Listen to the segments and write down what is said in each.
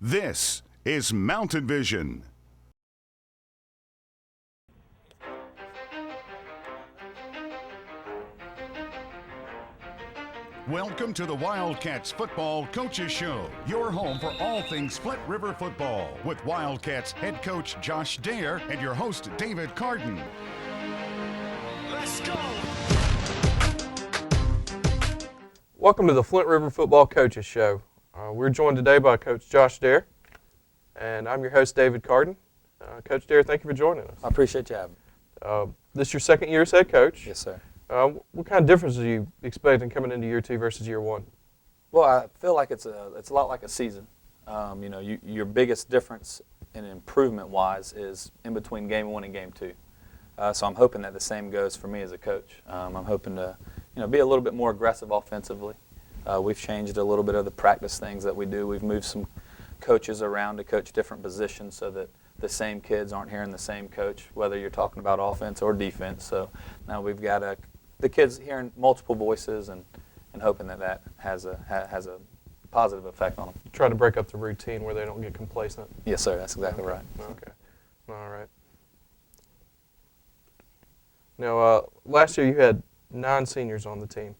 This is Mountain Vision. Welcome to the Wildcats Football Coaches Show, your home for all things Flint River football, with Wildcats head coach Josh Dare and your host David Carden. Let's go! Welcome to the Flint River Football Coaches Show. We're joined today by Coach Josh Dare, and I'm your host David Carden. Coach Dare, thank you for joining us. I appreciate you having me. This is your second year as head coach. Yes, sir. What kind of difference do you expect in coming into year two versus year one? Well, I feel like it's a lot like a season. Your biggest difference in improvement-wise is in between game one and game two. So I'm hoping that the same goes for me as a coach. I'm hoping to, be a little bit more aggressive offensively. We've changed a little bit of the practice things that we do. We've moved some coaches around to coach different positions so that the same kids aren't hearing the same coach, whether you're talking about offense or defense. So now we've got the kids hearing multiple voices and hoping that has a positive effect on them. Try to break up the routine where they don't get complacent. Yes, sir. That's exactly right. Okay. All right. Now, last year you had 9 seniors on the team.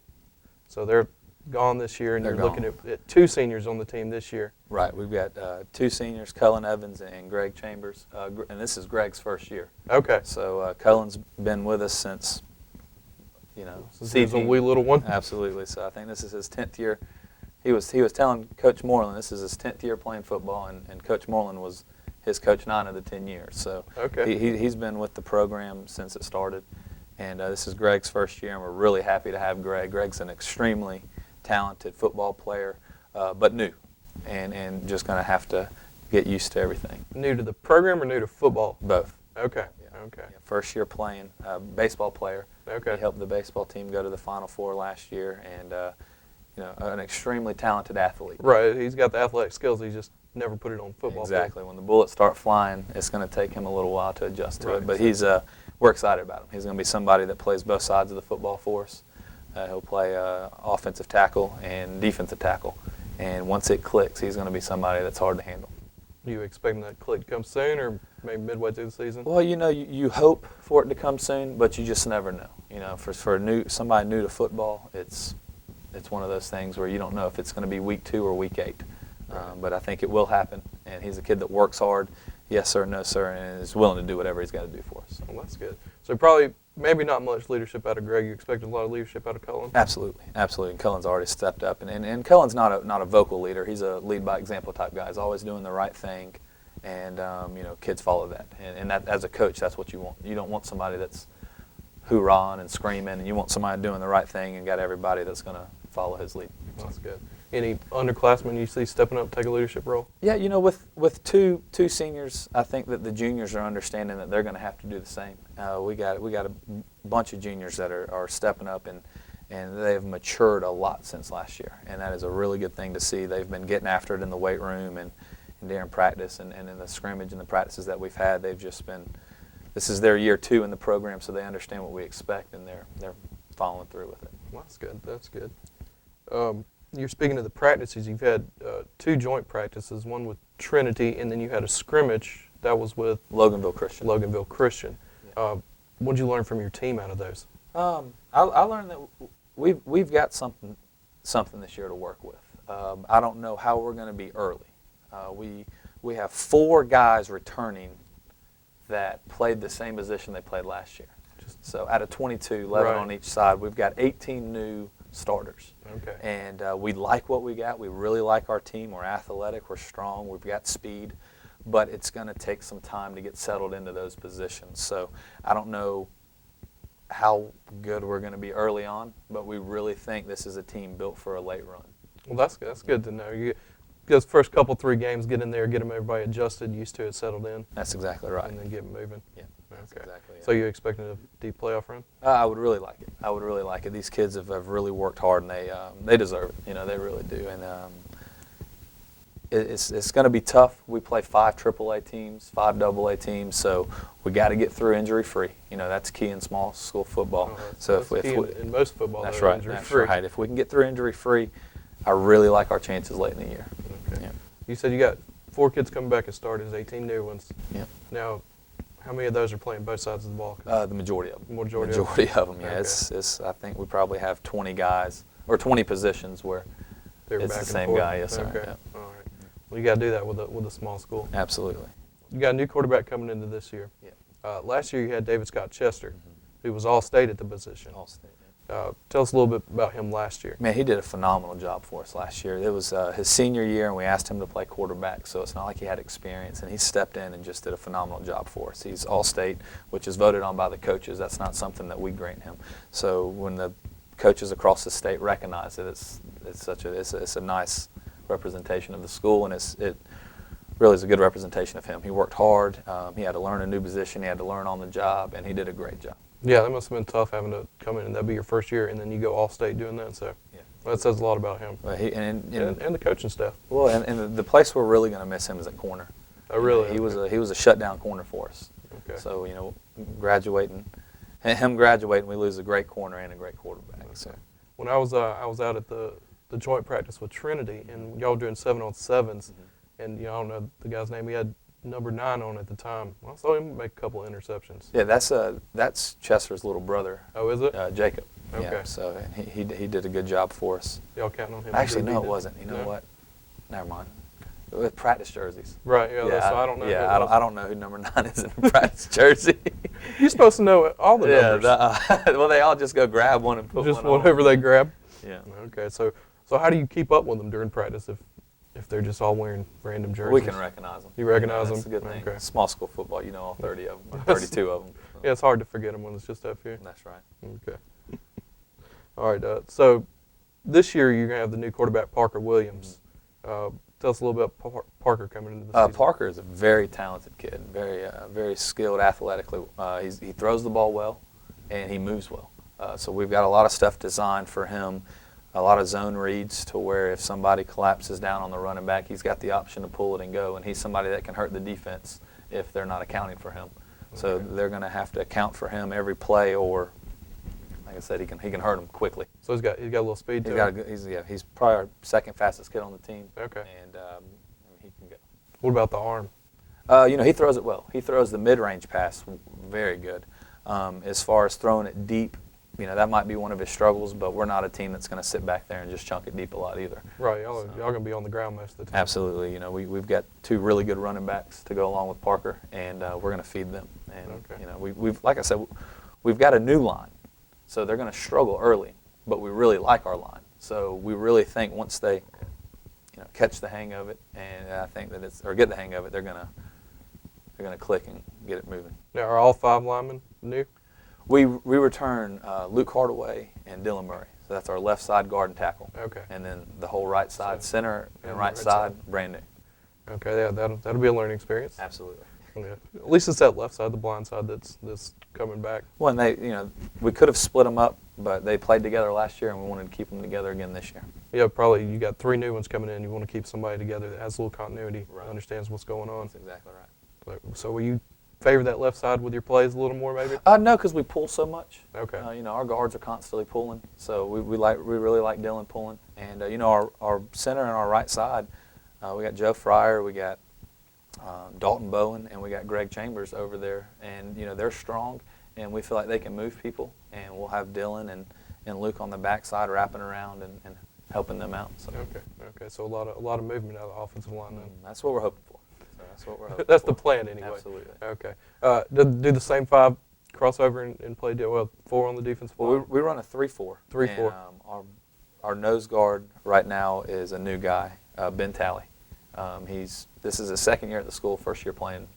So they're gone this year, and you're looking at 2 seniors on the team this year. Right. We've got 2 seniors, Cullen Evans and Greg Chambers, and this is Greg's first year. Okay. So Cullen's been with us since, Since he was a wee little one. Absolutely. So I think this is his 10th year. He was telling Coach Moreland this is his 10th year playing football, and Coach Moreland was his coach 9 of the 10 years. So okay. He's been with the program since it started, and this is Greg's first year, and we're really happy to have Greg. Greg's an extremely talented football player, but new, and just going to have to get used to everything. New to the program or new to football? Both. Okay. Yeah. Okay. Yeah, first year playing, baseball player. Okay. He helped the baseball team go to the Final Four last year, and an extremely talented athlete. Right. He's got the athletic skills. He just never put it on football. Exactly. When the bullets start flying, it's going to take him a little while to adjust to Right, it. But exactly. We're excited about him. He's going to be somebody that plays both sides of the football for us. He'll play offensive tackle and defensive tackle. And once it clicks, he's going to be somebody that's hard to handle. You expecting that click to come soon or maybe midway through the season? Well, you hope for it to come soon, but you just never know. For somebody new to football, it's one of those things where you don't know if it's going to be week 2 or week 8. Right. But I think it will happen, and he's a kid that works hard, yes sir, no sir, and is willing to do whatever he's got to do for us. Well, that's good. So probably maybe not much leadership out of Greg. You expected a lot of leadership out of Cullen? Absolutely. And Cullen's already stepped up, and Cullen's not a vocal leader. He's a lead by example type guy. He's always doing the right thing, and kids follow that. And that, as a coach, that's what you want. You don't want somebody that's hoorahing and screaming, and you want somebody doing the right thing and got everybody that's going to follow his lead. That's good. Any underclassmen you see stepping up, take a leadership role? Yeah, with two seniors, I think that the juniors are understanding that they're going to have to do the same. We got a bunch of juniors that are stepping up, and they've matured a lot since last year, and that is a really good thing to see. They've been getting after it in the weight room and during practice and in the scrimmage and the practices that we've had. They've just been. This is their year 2 in the program, so they understand what we expect, and they're following through with it. Well, that's good. That's good. You're speaking of the practices. You've had 2 joint practices, one with Trinity, and then you had a scrimmage that was with Loganville Christian. Yeah. What did you learn from your team out of those? I learned that we've got something this year to work with. I don't know how we're going to be early. We have 4 guys returning that played the same position they played last year. So out of 22, 11 on each side, we've got 18 new starters. Okay. And we like what we got. We really like our team. We're athletic. We're strong. We've got speed. But it's going to take some time to get settled into those positions. So I don't know how good we're going to be early on, but we really think this is a team built for a late run. Well, that's good to know. Those first couple 3 games, get in there, get them everybody adjusted, used to it, settled in. That's exactly right. And then get moving. Yeah, that's okay. exactly it. So you're expecting a deep playoff run? I would really like it. These kids have really worked hard, and they deserve it. They really do. And it's going to be tough. We play 5 AAA teams, 5 AA teams, so we got to get through injury free. That's key in small school football. That's key in most football. That's though, right. injury That's free. right. If we can get through injury free, I really like our chances late in the year. Okay. Yeah. You said you got 4 kids coming back as starters, 18 new ones. Yep. Now, how many of those are playing both sides of the ball? The majority of them. Majority of them, yeah. Okay. It's I think we probably have 20 guys, or 20 positions where They're it's back the and same forth? guy, yes, sir. Okay. Yep. All right. Well, you got to do that with a small school. Absolutely. You got a new quarterback coming into this year. Yeah. Last year you had David Scott Chester, Mm-hmm. who was All-State at the position. All-State. Tell us a little bit about him last year. Man, he did a phenomenal job for us last year. It was his senior year, and we asked him to play quarterback, so it's not like he had experience, and he stepped in and just did a phenomenal job for us. He's All-State, which is voted on by the coaches. That's not something that we grant him. So when the coaches across the state recognize it, it's a nice representation of the school, and it really is a good representation of him. He worked hard. He had to learn a new position. He had to learn on the job, and he did a great job. Yeah, that must have been tough having to come in and that'd be your first year, and then you go All-State doing that. So Yeah. that says a lot about him Well, and the coaching staff. Well, and the place we're really going to miss him is at corner. Oh, really? He was a shutdown corner for us. Okay. So him graduating, we lose a great corner and a great quarterback. So When I was out at the joint practice with Trinity, and y'all were doing 7-on-7s, and I don't know the guy's name. He had number 9 on at the time. I saw him make a couple of interceptions. yeah, that's Chester's little brother, Oh, is it? Jacob. Okay. Yeah, so he did a good job for us. Y'all counting on him? Actually, DB no, it did? wasn't. You know No? what? Never mind. With practice jerseys. Right. Yeah. So I don't know. Yeah, who it was. I don't know who number 9 is in a practice jersey. You're supposed to know all the numbers. Well, they all just go grab one and put Just one on. whatever they grab. Yeah. Okay. So how do you keep up with them during practice if they're just all wearing random jerseys? We can recognize them. You recognize That's them? a good thing. Okay. Small school football, all 30 of them, or 32 of them. Yeah, it's hard to forget them when it's just that few. That's right. Okay. All right. So this year you're gonna have the new quarterback Parker Williams. Tell us a little bit about Parker coming into the season. Parker is a very talented kid, very skilled athletically. He throws the ball well, and he moves well. So we've got a lot of stuff designed for him, a lot of zone reads to where if somebody collapses down on the running back, he's got the option to pull it and go, and he's somebody that can hurt the defense if they're not accounting for him. So Okay. they're going to have to account for him every play, or like I said, he can hurt them quickly. So he's got a little speed to him. He's probably our second fastest kid on the team. Okay. And he can go. What about the arm? He throws it well. He throws the mid-range pass very good. As far as throwing it deep, that might be one of his struggles, but we're not a team that's going to sit back there and just chunk it deep a lot either. Right. Y'all gonna be on the ground most of the time. Absolutely. We've got 2 really good running backs to go along with Parker, and we're going to feed them. And Okay. we've like I said, we've got a new line, so they're going to struggle early, but we really like our line. So we really think once they catch the hang of it, and I think that get the hang of it, they're going to click and get it moving. Now, are all 5 linemen new? We return Luke Hardaway and Dylan Murray. So that's our left side guard and tackle. Okay. And then the whole right side center and right right side, side. brand new. Okay. Yeah, that'll be a learning experience. Absolutely. Yeah. At least it's that left side, the blind side, that's coming back. Well, and we could have split them up, but they played together last year, and we wanted to keep them together again this year. Yeah, probably you got 3 new ones coming in. You want to keep somebody together that has a little continuity, Right. understands what's going on. That's exactly right. So will you favor that left side with your plays a little more, maybe? No, because we pull so much. Okay. Our guards are constantly pulling, so we really like Dylan pulling, and our center and our right side, we got Joe Fryer, we got Dalton Bowen, and we got Greg Chambers over there, and they're strong, and we feel like they can move people, and we'll have Dylan and Luke on the backside wrapping around and helping them out. So Okay. So a lot of movement out of the offensive line then. that's what we're hoping for. So that's what we're hoping That's for. the plan anyway. Absolutely. Okay. Do the same 5 crossover and play 4 on the defensive line? Well, we run a 3-4. 3-4. And, our nose guard right now is a new guy, Ben Talley. This is his second year at the school, first year playing,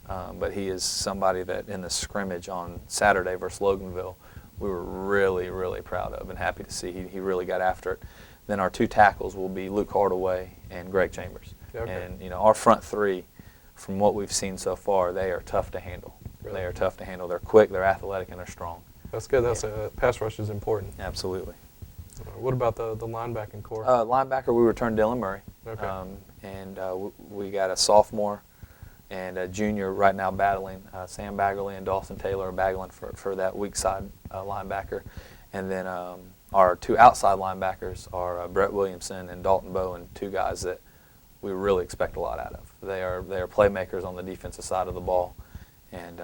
but he is somebody that in the scrimmage on Saturday versus Loganville, we were really, really proud of and happy to see he really got after it. Then our 2 tackles will be Luke Hardaway and Greg Chambers. Okay. And our front 3, from what we've seen so far, they are tough to handle. Really? They are tough to handle. They're quick, they're athletic, and they're strong. That's good. Pass rush is important. Absolutely. What about the linebacking core? Linebacker, we returned Dylan Murray. Okay. And we got a sophomore and a junior right now battling. Sam Baggerly and Dawson Taylor are battling for that weak side linebacker. And then our 2 outside linebackers are Brett Williamson and Dalton Bowen, 2 guys that we really expect a lot out of. They are playmakers on the defensive side of the ball, and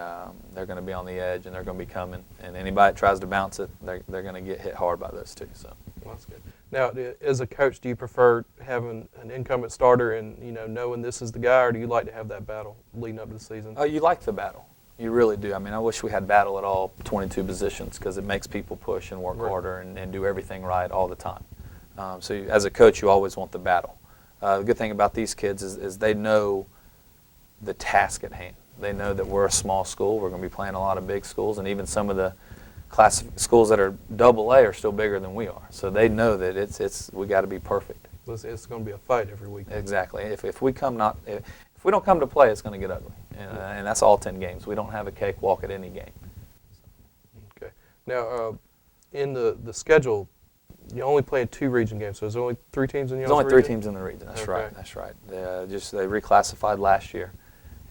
they're going to be on the edge, and they're going to be coming. And anybody that tries to bounce it, they're going to get hit hard by those two. So well, that's good. Now, as a coach, do you prefer having an incumbent starter and knowing this is the guy, or do you like to have that battle leading up to the season? Oh, you like the battle. You really do. I mean, I wish we had battle at all 22 positions because it makes people push and work harder and do everything right all the time. So as a coach, you always want the battle. The good thing about these kids is they know the task at hand. They know that we're a small school. We're going to be playing a lot of big schools, and even some of the schools that are AA are still bigger than we are. So they know that we got to be perfect. It's going to be a fight every week. Exactly. If we don't come to play, it's going to get ugly, and that's all 10 games. We don't have a cakewalk at any game. Okay. Now, in the schedule, you only played 2 region games, so there's only 3 teams in the region? There's only 3 teams in the region. That's okay. right. That's right. They reclassified last year,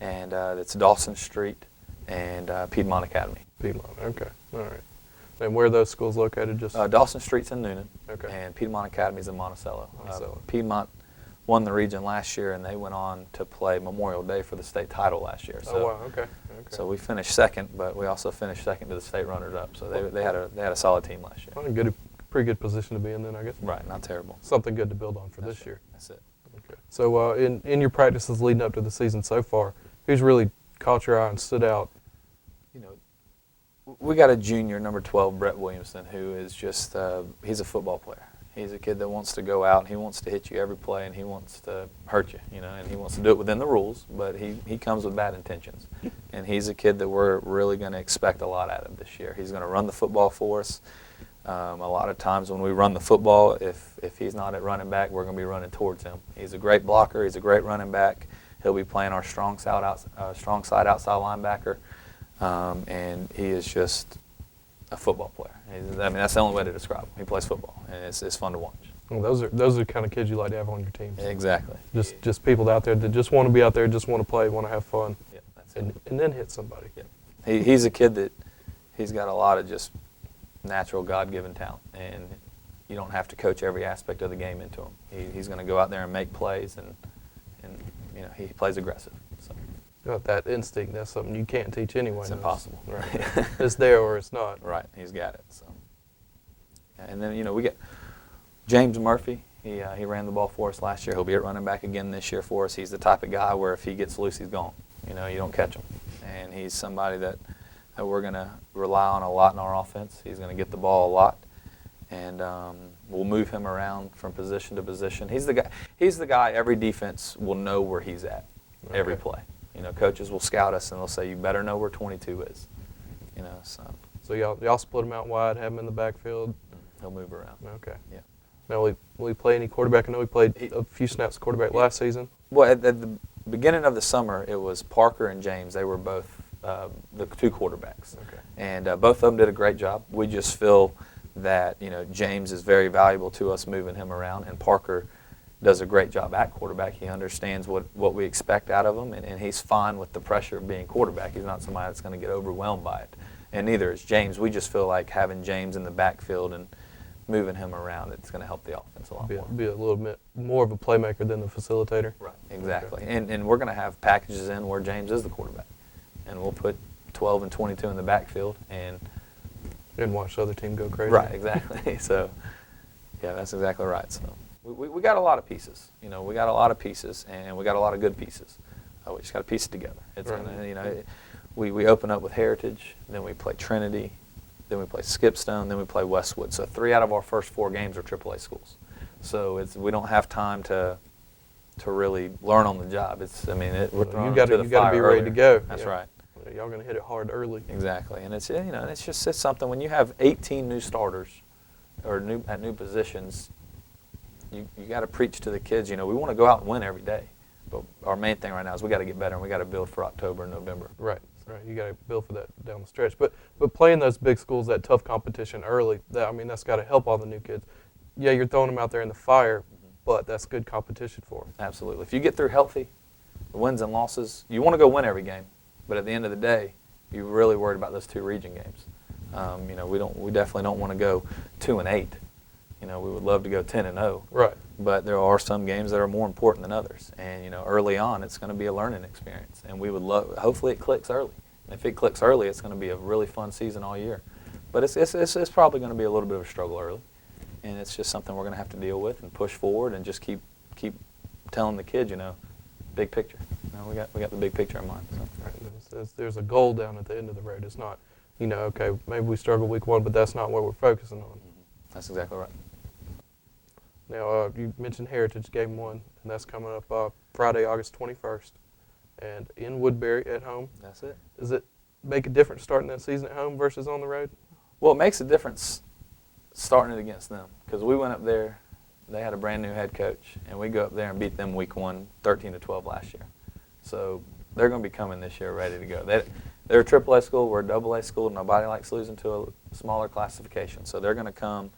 and it's Dawson Street and Piedmont Academy. Piedmont. Okay. All right. And where are those schools located? Just Dawson Street's in Noonan, okay. and Piedmont Academy's in Monticello. Monticello. Piedmont won the region last year, and they went on to play Memorial Day for the state title last year. So, oh wow, okay. So we finished second, but we also finished second to the state runners-up. So they had a solid team last year. Well, pretty good position to be in then, I guess. Right, not terrible. Something good to build on for this year. That's it. Okay. So in your practices leading up to the season so far, who's really caught your eye and stood out? We got a junior, number 12, Brett Williamson, who is just he's a football player. He's a kid that wants to go out, and he wants to hit you every play, and he wants to hurt you, and he wants to do it within the rules, but he comes with bad intentions. And he's a kid that we're really going to expect a lot out of this year. He's going to run the football for us. A lot of times when we run the football, if he's not at running back, we're going to be running towards him. He's a great blocker. He's a great running back. He'll be playing our strong side outside linebacker, and he is just a football player. That's the only way to describe him. He plays football, and it's fun to watch. Well, those are the kind of kids you like to have on your team. Exactly. Just people out there that just want to be out there, just want to play, want to have fun, Yep, that's it. and then hit somebody. Yep. He's a kid that he's got a lot of just natural God-given talent, and you don't have to coach every aspect of the game into him. He's going to go out there and make plays, and he plays aggressive. So. That instinct, that's something you can't teach anyone. It's impossible. Right. It's there or it's not. Right, he's got it. So. And then, we get James Murphy. He ran the ball for us last year. He'll be at running back again this year for us. He's the type of guy where if he gets loose, he's gone. You don't catch him. And he's somebody that we're going to rely on a lot in our offense. He's going to get the ball a lot. And we'll move him around from position to position. He's the guy every defense will know where he's at every play. Coaches will scout us and they'll say, you better know where 22 is. So y'all split him out wide, have him in the backfield. He'll move around. Okay. Yeah. Now, will he play any quarterback? I know he played a few snaps quarterback last season. Well, at the beginning of the summer, it was Parker and James. They were both the 2 quarterbacks. Okay. And both of them did a great job. We just feel that, James is very valuable to us moving him around, and Parker does a great job at quarterback. He understands what we expect out of him, and he's fine with the pressure of being quarterback. He's not somebody that's going to get overwhelmed by it. And neither is James. We just feel like having James in the backfield and moving him around, it's going to help the offense a lot more. Be a little bit more of a playmaker than the facilitator. Right, exactly. Okay. And we're going to have packages in where James is the quarterback. And we'll put 12 and 22 in the backfield and watch the other team go crazy. Right, exactly. So, yeah, that's exactly right. So we got a lot of pieces. We got a lot of pieces, and we got a lot of good pieces. We just got to piece it together. It's right. gonna, we open up with Heritage, then we play Trinity, then we play Skipstone, then we play Westwood. So 3 out of our first 4 games are AAA schools. So we don't have time to really learn on the job. We're throwing you got to be ready to go. That's right. Y'all going to hit it hard early. Exactly, and it's it's something when you have 18 new starters or new positions. You got to preach to the kids. We want to go out and win every day, but our main thing right now is we got to get better and we got to build for October and November. Right. You got to build for that down the stretch. But playing those big schools, that tough competition early, that's got to help all the new kids. Yeah, you're throwing them out there in the fire, but that's good competition for them. Absolutely. If you get through healthy, the wins and losses, you want to go win every game, but at the end of the day, you're really worried about those 2 region games. We definitely don't want to go 2-8. We would love to go 10-0. Right. but there are some games that are more important than others. And you know, early on, it's going to be a learning experience, and we would love. Hopefully, it clicks early. If it clicks early, it's going to be a really fun season all year. But it's probably going to be a little bit of a struggle early, and it's just something we're going to have to deal with and push forward and just keep telling the kids, you know, big picture. You know, we got the big picture in mind. So. Right. There's a goal down at the end of the road. It's not, you know, okay, maybe we struggle week 1, but that's not what we're focusing on. That's exactly right. Now, you mentioned Heritage Game 1, and that's coming up Friday, August 21st, and in Woodbury at home. That's it. Does it make a difference starting that season at home versus on the road? Well, it makes a difference starting it against them, because we went up there, they had a brand new head coach, and we go up there and beat them week 1, 13-12 last year. So they're going to be coming this year ready to go. They're a AAA school, we're a AA school. Nobody likes losing to a smaller classification, so they're going to come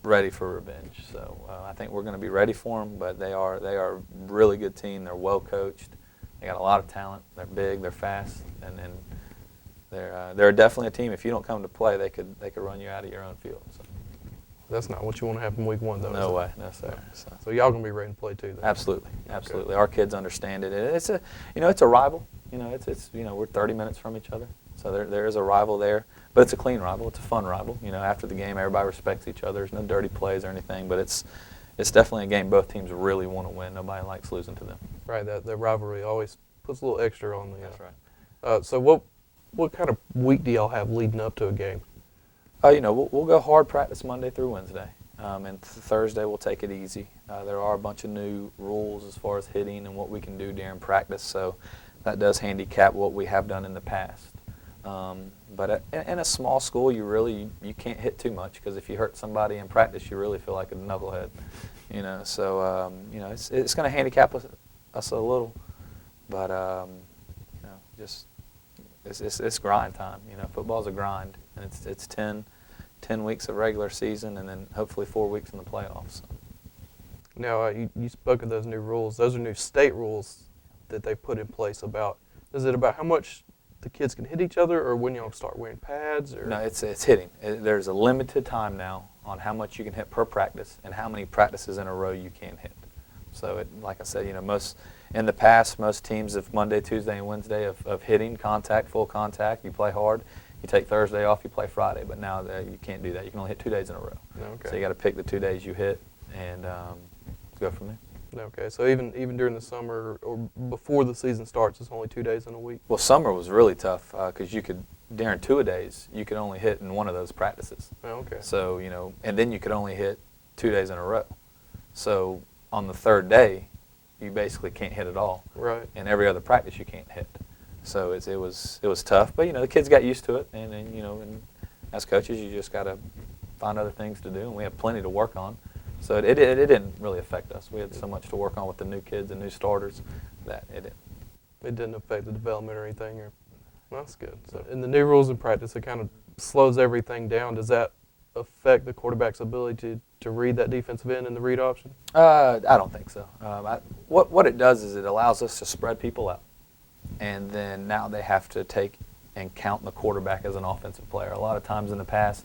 ready for revenge. So I think we're going to be ready for them, but they are a really good team. They're well coached. They got a lot of talent. They're big. They're fast, and they're definitely a team. If you don't come to play, they could run you out of your own field. So. That's not what you want to happen week 1, though. No way, no sir. So y'all gonna be ready to play too, then? Absolutely, absolutely. Okay. Our kids understand it. It's a rival. You know, it's we're 30 minutes from each other, so there is a rival there. But it's a clean rival. It's a fun rival. You know, after the game, everybody respects each other. There's no dirty plays or anything, but it's definitely a game both teams really want to win. Nobody likes losing to them. Right. That rivalry always puts a little extra on the. That's right. So what kind of week do y'all have leading up to a game? You know, we'll go hard practice Monday through Wednesday, and Thursday we'll take it easy. There are a bunch of new rules as far as hitting and what we can do during practice, so that does handicap what we have done in the past. But in a small school, you can't hit too much, because if you hurt somebody in practice, you really feel like a knucklehead. You know, so you know, it's going to handicap us a little, but you know, just it's grind time. You know, football's a grind, and it's 10 weeks of regular season, and then hopefully 4 weeks in the playoffs. Now, you spoke of those new rules. Those are new state rules that they put in place about. Is it about how much the kids can hit each other, or when y'all start wearing pads? Or? No, it's hitting. There's a limited time now on how much you can hit per practice and how many practices in a row you can hit. So, like I said, you know, in the past, most teams of Monday, Tuesday, and Wednesday of hitting, contact, full contact, you play hard. You take Thursday off, you play Friday. But now you can't do that. You can only hit 2 days in a row. Okay. So you got to pick the 2 days you hit and go from there. Okay, so even during the summer or before the season starts, it's only 2 days in a week? Well, summer was really tough because during 2 days, you could only hit in one of those practices. Oh, okay. So, you know, and then you could only hit 2 days in a row. So on the third day, you basically can't hit at all. Right. And every other practice you can't hit. So it was tough, but you know, the kids got used to it, and you know, and as coaches, you just got to find other things to do, and we have plenty to work on. So it didn't really affect us. We had so much to work on with the new kids and new starters that it didn't. It didn't affect the development or anything? Well, that's good. So in the new rules in practice, it kind of slows everything down. Does that affect the quarterback's ability to read that defensive end in the read option? I don't think so. What it does is it allows us to spread people out, and then now they have to take and count the quarterback as an offensive player. A lot of times in the past,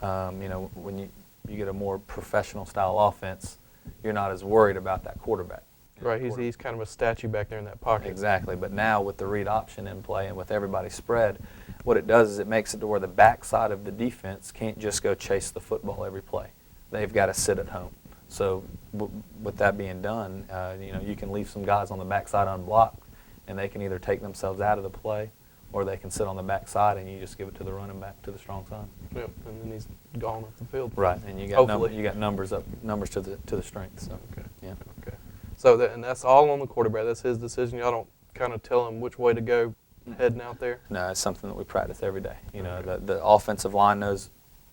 you know, when you get a more professional style offense, you're not as worried about that quarterback. Right, he's kind of a statue back there in that pocket. Exactly, but now with the read option in play and with everybody spread, what it does is it makes it to where the backside of the defense can't just go chase the football every play. They've got to sit at home. So with that being done, you know, you can leave some guys on the backside unblocked, and they can either take themselves out of the play, or they can sit on the backside and you just give it to the running back to the strong side. Yep, and then he's gone off the field. Right, and you got numbers to the strength. So okay, yeah. Okay. So and that's all on the quarterback. That's his decision. Y'all don't kind of tell him which way to go heading out there? No, it's something that we practice every day. You know, the offensive line knows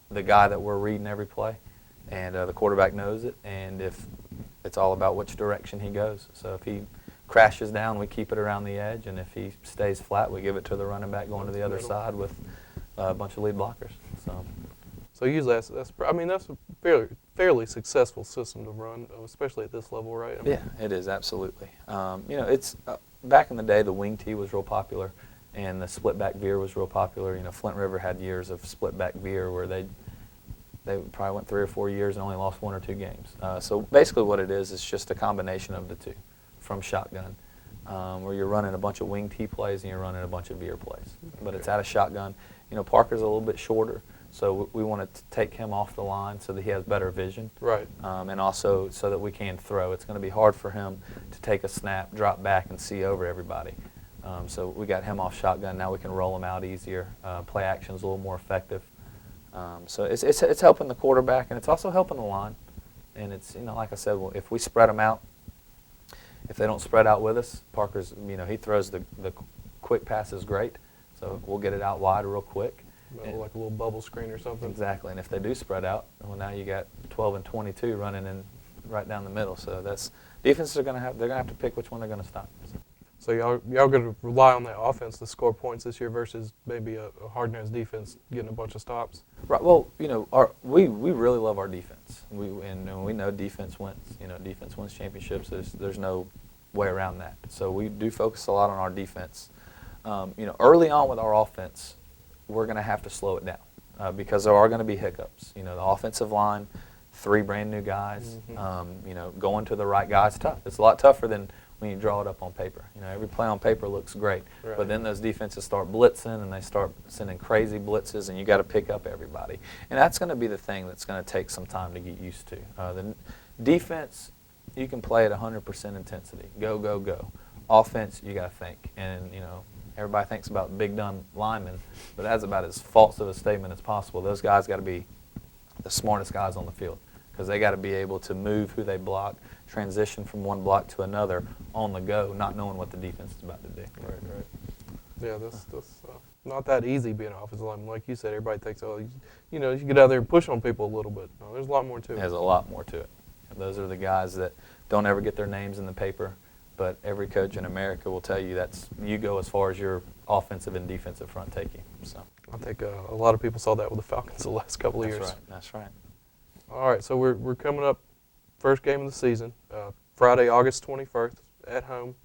the guy that we're reading every play, and the quarterback knows it. And if it's all about which direction he goes. So if he crashes down, we keep it around the edge, and if he stays flat, we give it to the running back going to the other side with a bunch of lead blockers. So usually that's a fairly successful system to run, especially at this level, right? Yeah, it is absolutely. You know, it's back in the day, the wing tee was real popular, and the split back veer was real popular. You know, Flint River had years of split back veer where They probably went 3 or 4 years and only lost 1 or 2 games. So basically what it is just a combination of the two from shotgun, where you're running a bunch of wing T plays and you're running a bunch of veer plays. But it's out of shotgun. You know, Parker's a little bit shorter, so we want to take him off the line so that he has better vision. Right. And also so that we can throw. It's going to be hard for him to take a snap, drop back, and see over everybody. So we got him off shotgun. Now we can roll him out easier. Play action's a little more effective. So it's helping the quarterback, and it's also helping the line. And it's, you know, like I said, well, if we spread them out, if they don't spread out with us, Parker's, you know, he throws the quick passes great. So we'll get it out wide real quick. Like a little bubble screen or something. Exactly. And if they do spread out, well, now you got 12 and 22 running in right down the middle. So that's defenses are going to have, they're going to have to pick which one they're going to stop. So y'all going to rely on that offense to score points this year versus maybe a hard-nosed defense getting a bunch of stops? Right. Well, you know, we really love our defense. And we know defense wins. You know, defense wins championships. There's no way around that. So we do focus a lot on our defense. You know, early on with our offense, we're going to have to slow it down because there are going to be hiccups. You know, the offensive line, 3 brand new guys. You know, going to the right guys tough. It's a lot tougher than when you draw it up on paper. You know, every play on paper looks great, right. But then those defenses start blitzing and they start sending crazy blitzes, and you got to pick up everybody. And that's going to be the thing that's going to take some time to get used to. The defense, you can play at 100% intensity. Go, go, go. Offense, you got to think. And, you know, everybody thinks about big dumb linemen, but that's about as false of a statement as possible. Those guys got to be the smartest guys on the field because they got to be able to move who they block, transition from one block to another on the go, not knowing what the defense is about to do. Right. Yeah, that's not that easy being an offensive lineman. Like you said, everybody thinks, oh, you know, you get out there and push on people a little bit. No, there's a lot more to it. There's a lot more to it. And those are the guys that don't ever get their names in the paper, but every coach in America will tell you that's you go as far as your offensive and defensive front take you. So I think a lot of people saw that with the Falcons the last couple of years. That's right. All right, so we're coming up, first game of the season, Friday, August 21st, at home.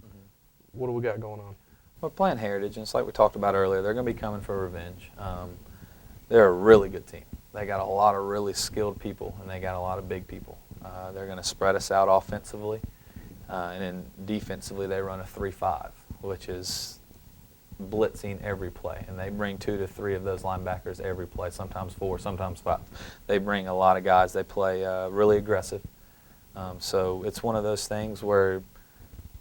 What do we got going on? We're playing Heritage, and it's like we talked about earlier. They're going to be coming for revenge. They're a really good team. They got a lot of really skilled people, and they got a lot of big people. They're going to spread us out offensively, and then defensively they run a 3-5, which is blitzing every play, and they bring 2 to 3 of those linebackers every play, sometimes 4, sometimes 5. They bring a lot of guys. They play really aggressive. So it's one of those things where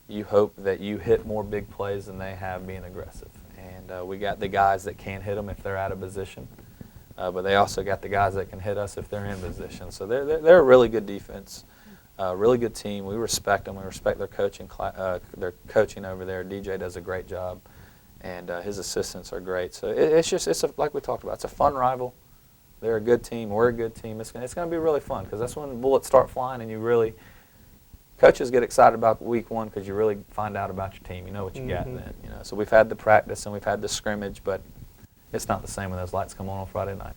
you hope that you hit more big plays than they have being aggressive. And we got the guys that can hit them if they're out of position, but they also got the guys that can hit us if they're in position. So they're a really good defense, really good team. We respect them. We respect their coaching. Their coaching over there. DJ does a great job, and his assistants are great. So like we talked about, it's a fun rival. They're a good team. We're a good team. It's going to be really fun because that's when bullets start flying and you really coaches get excited about week 1 because you really find out about your team. You know what you got then. You know, so we've had the practice and we've had the scrimmage, but it's not the same when those lights come on Friday night.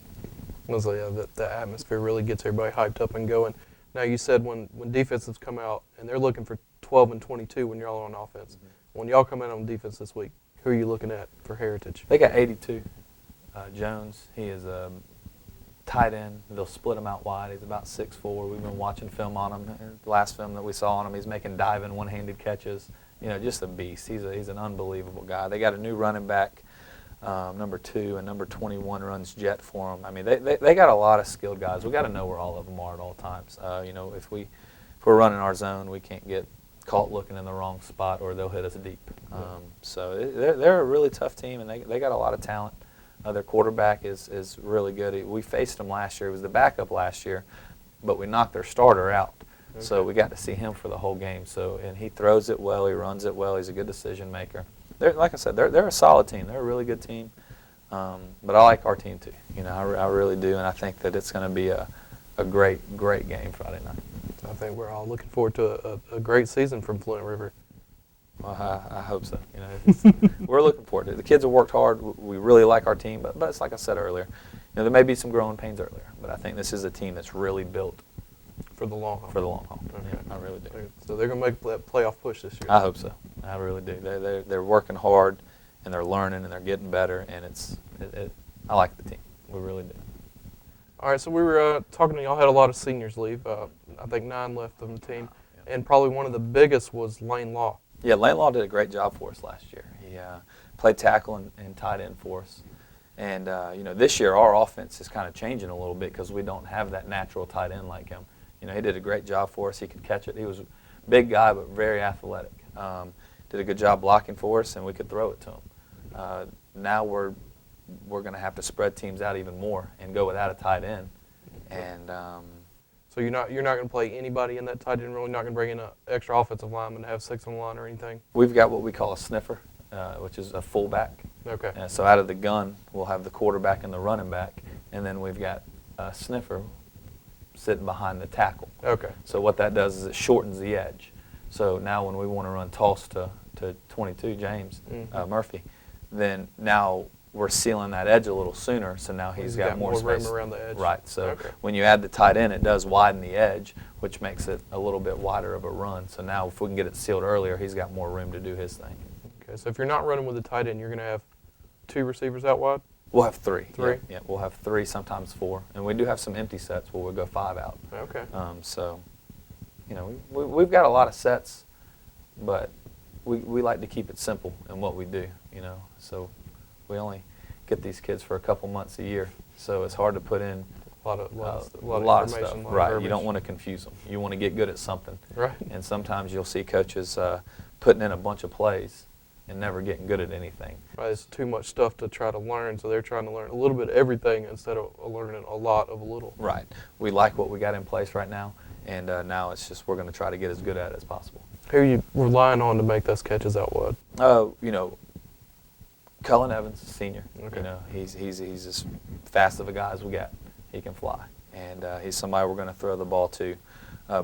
So yeah, the atmosphere really gets everybody hyped up and going. Now you said when defenses come out and they're looking for 12 and 22 when you're all on offense. When y'all come in on defense this week, who are you looking at for Heritage? They got 82. Jones, he is a tight end. They'll split him out wide. He's about 6'4". We've been watching film on him. The last film that we saw on him, he's making diving one-handed catches. You know, just a beast. He's an unbelievable guy. They got a new running back, number 2, and number 21 runs jet for them. I mean, they got a lot of skilled guys. We got to know where all of them are at all times. You know, if we're running our zone, we can't get caught looking in the wrong spot, or they'll hit us deep. So they're a really tough team, and they got a lot of talent. Their quarterback is really good. We faced him last year. He was the backup last year, but we knocked their starter out. Okay. So we got to see him for the whole game. And he throws it well. He runs it well. He's a good decision maker. Like I said, they're a solid team. They're a really good team. But I like our team too. You know, I really do, and I think that it's going to be a great game Friday night. I think we're all looking forward to a great season from Flint River. Well, I hope so. You know, we're looking forward to it. The kids have worked hard. We really like our team, but it's like I said earlier. You know, there may be some growing pains earlier, but I think this is a team that's really built for the long haul. For the long haul. Okay. Yeah, I really do. So they're going to make that playoff push this year. I hope so. I really do. They're working hard, and they're learning, and they're getting better, and I like the team. We really do. All right, so we were talking to y'all had a lot of seniors leave. I think 9 left on the team, and probably one of the biggest was Lane Law. Yeah, Lane Law did a great job for us last year. He played tackle and tight end for us. And, this year our offense is kind of changing a little bit because we don't have that natural tight end like him. He did a great job for us. He could catch it. He was a big guy but very athletic. Did a good job blocking for us, and we could throw it to him. Now we're going to have to spread teams out even more and go without a tight end. And so you're not going to play anybody in that tight end role. You're not going to bring in an extra offensive lineman to have 6 on the line or anything. We've got what we call a sniffer, which is a fullback. Okay. So out of the gun, we'll have the quarterback and the running back, and then we've got a sniffer sitting behind the tackle. Okay. So what that does is it shortens the edge. So now when we want to run toss to 22, James Murphy, then now we're sealing that edge a little sooner, so now he's got more space room around the edge. Right. So when you add the tight end, it does widen the edge, which makes it a little bit wider of a run. So now if we can get it sealed earlier, he's got more room to do his thing. Okay. So if you're not running with the tight end, you're going to have 2 receivers out wide? We'll have 3. 3? Yeah, we'll have 3, sometimes 4. And we do have some empty sets where we'll go 5 out. Okay. So, we've got a lot of sets, but we like to keep it simple in what we do, So we only get these kids for a couple months a year, so it's hard to put in a lot of stuff. information. Right. You don't want to confuse them. You want to get good at something. Right. And sometimes you'll see coaches putting in a bunch of plays and never getting good at anything. Right, it's too much stuff to try to learn, so they're trying to learn a little bit of everything instead of learning a lot of a little. Right. We like what we got in place right now, and now it's just we're going to try to get as good at it as possible. Who are you relying on to make those catches out wide? Cullen Evans, senior. Okay. He's as fast of a guy as we got. He can fly, and he's somebody we're going to throw the ball to.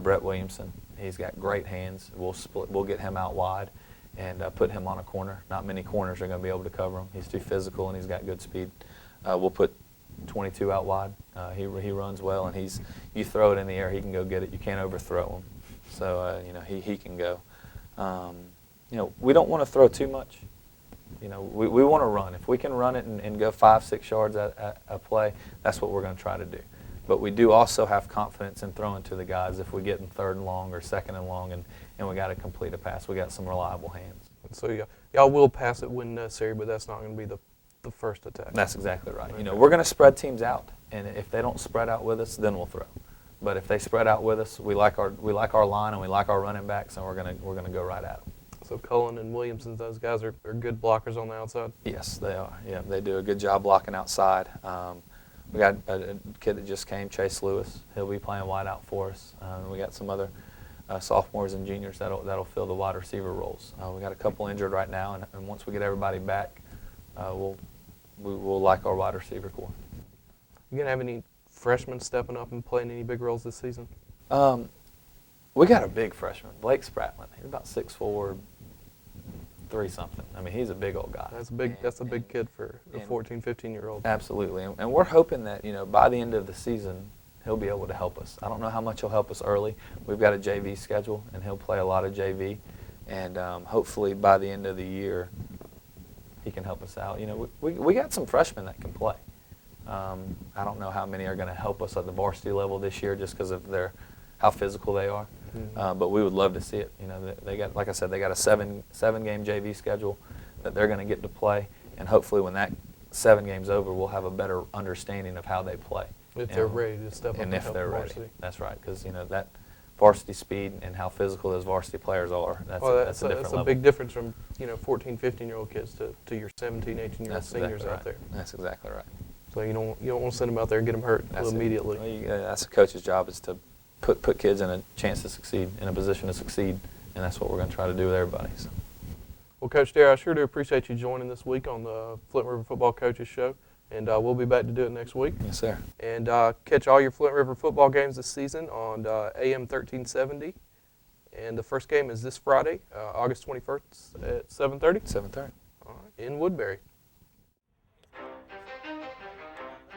Brett Williamson, he's got great hands. We'll get him out wide and put him on a corner. Not many corners are going to be able to cover him. He's too physical and he's got good speed. We'll put 22 out wide. He runs well, and you throw it in the air, he can go get it. You can't overthrow him. So he can go. We don't want to throw too much. We want to run. If we can run it and go 5-6 yards at a play, that's what we're going to try to do. But we do also have confidence in throwing to the guys if we get in 3rd and long or 2nd and long and we got to complete a pass. We got some reliable hands. So y'all will pass it when necessary, but that's not going to be the first attack. That's exactly right. We're going to spread teams out, and if they don't spread out with us, then we'll throw. But if they spread out with us, we like our line and we like our running backs, and we're going to go right at them. So Cullen and Williamson, those guys are good blockers on the outside? Yes, they are. Yeah, they do a good job blocking outside. We got a kid that just came, Chase Lewis. He'll be playing wide out for us. We got some other sophomores and juniors that'll fill the wide receiver roles. We got a couple injured right now, and once we get everybody back, we'll like our wide receiver core. You gonna have any freshmen stepping up and playing any big roles this season? We got a big freshman, Blake Spratlin. He's about 6'4", 3-something. I mean, he's a big old guy. That's a big kid for a 14, 15-year-old. Absolutely, and we're hoping that by the end of the season, he'll be able to help us. I don't know how much he'll help us early. We've got a JV schedule, and he'll play a lot of JV, and hopefully by the end of the year, he can help us out. We got some freshmen that can play. I don't know how many are going to help us at the varsity level this year just because of how physical they are. But we would love to see it. They got, like I said, they got a seven game JV schedule that they're going to get to play, and hopefully when that 7 games over, we'll have a better understanding of how they play. If they're ready to step up and if they're varsity. ready, that's right. Because that varsity speed and how physical those varsity players are, that's a different level. That's a big difference from 14, 15-year-old kids to your 17, 18-year-old seniors out there. That's exactly right. So you don't want to send them out there and get them hurt immediately. That's a coach's job, is to put kids in a chance to succeed, in a position to succeed, and that's what we're going to try to do with everybody. So. Well, Coach Dare, I sure do appreciate you joining this week on the Flint River Football Coaches Show, and we'll be back to do it next week. Yes, sir. And catch all your Flint River football games this season on AM 1370, and the first game is this Friday, August 21st at 7:30? 7:30. All right, in Woodbury.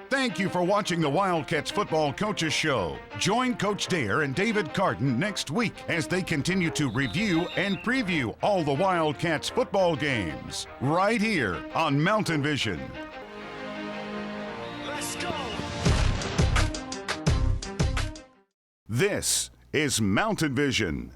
Thank you for watching the Wildcats Football Coaches Show. Join Coach Dare and David Carden next week as they continue to review and preview all the Wildcats football games right here on Mountain Vision. Let's go! This is Mountain Vision.